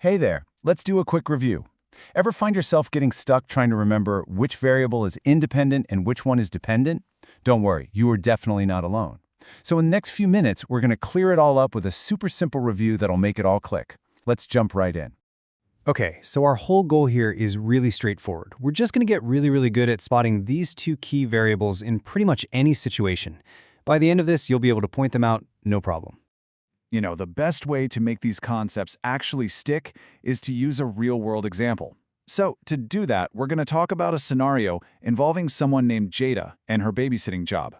Hey there, let's do a quick review. Ever find yourself getting stuck trying to remember which variable is independent and which one is dependent? Don't worry, you are definitely not alone. So in the next few minutes, we're going to clear it all up with a super simple review that'll make it all click. Let's jump right in. Okay, so our whole goal here is really straightforward. We're just going to get really good at spotting these two key variables in pretty much any situation. By the end of this, you'll be able to point them out, no problem. The best way to make these concepts actually stick is to use a real-world example. So, to do that, we're going to talk about a scenario involving someone named Jada and her babysitting job.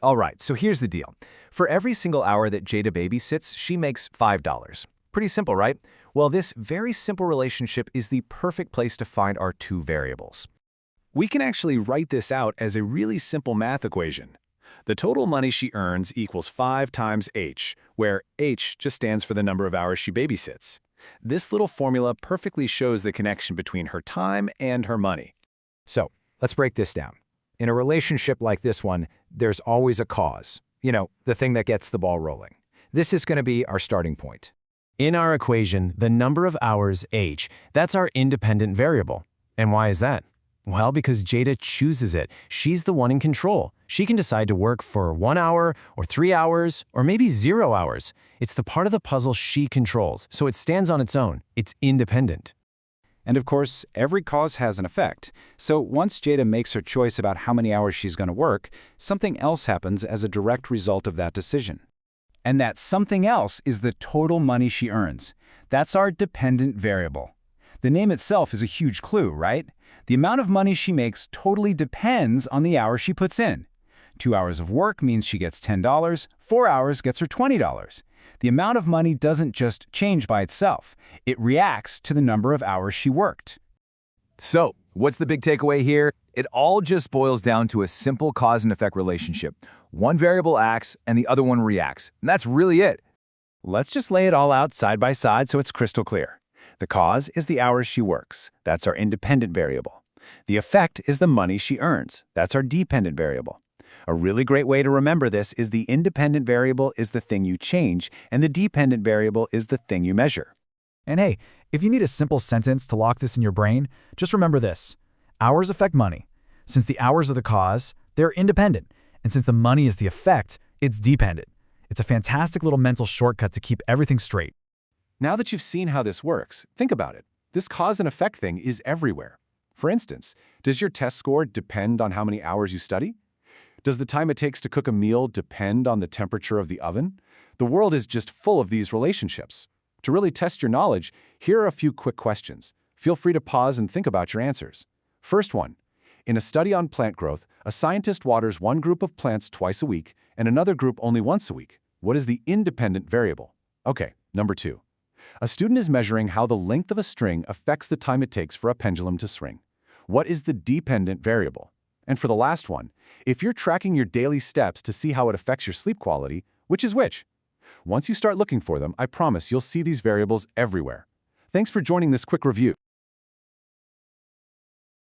All right, so here's the deal. For every single hour that Jada babysits, she makes $5. Pretty simple, right? Well, this very simple relationship is the perfect place to find our two variables. We can actually write this out as a really simple math equation. The total money she earns equals 5 times H, where H just stands for the number of hours she babysits. This little formula perfectly shows the connection between her time and her money. So, let's break this down. In a relationship like this one, there's always a cause. The thing that gets the ball rolling. This is going to be our starting point. In our equation, the number of hours, H, that's our independent variable. And why is that? Well, because Jada chooses it. She's the one in control. She can decide to work for 1 hour, or 3 hours, or maybe 0 hours. It's the part of the puzzle she controls, so it stands on its own. It's independent. And of course, every cause has an effect. So once Jada makes her choice about how many hours she's going to work, something else happens as a direct result of that decision. And that something else is the total money she earns. That's our dependent variable. The name itself is a huge clue, right? The amount of money she makes totally depends on the hours she puts in. 2 hours of work means she gets $10, 4 hours gets her $20. The amount of money doesn't just change by itself. It reacts to the number of hours she worked. So, what's the big takeaway here? It all just boils down to a simple cause and effect relationship. One variable acts and the other one reacts. And that's really it. Let's just lay it all out side by side so it's crystal clear. The cause is the hours she works. That's our independent variable. The effect is the money she earns. That's our dependent variable. A really great way to remember this is the independent variable is the thing you change, and the dependent variable is the thing you measure. And hey, if you need a simple sentence to lock this in your brain, just remember this. Hours affect money. Since the hours are the cause, they're independent. And since the money is the effect, it's dependent. It's a fantastic little mental shortcut to keep everything straight. Now that you've seen how this works, think about it. This cause and effect thing is everywhere. For instance, does your test score depend on how many hours you study? Does the time it takes to cook a meal depend on the temperature of the oven? The world is just full of these relationships. To really test your knowledge, here are a few quick questions. Feel free to pause and think about your answers. First one. In a study on plant growth, a scientist waters one group of plants twice a week and another group only once a week. What is the independent variable? Okay, number 2. A student is measuring how the length of a string affects the time it takes for a pendulum to swing. What is the dependent variable? And for the last one, if you're tracking your daily steps to see how it affects your sleep quality, which is which? Once you start looking for them, I promise you'll see these variables everywhere. Thanks for joining this quick review.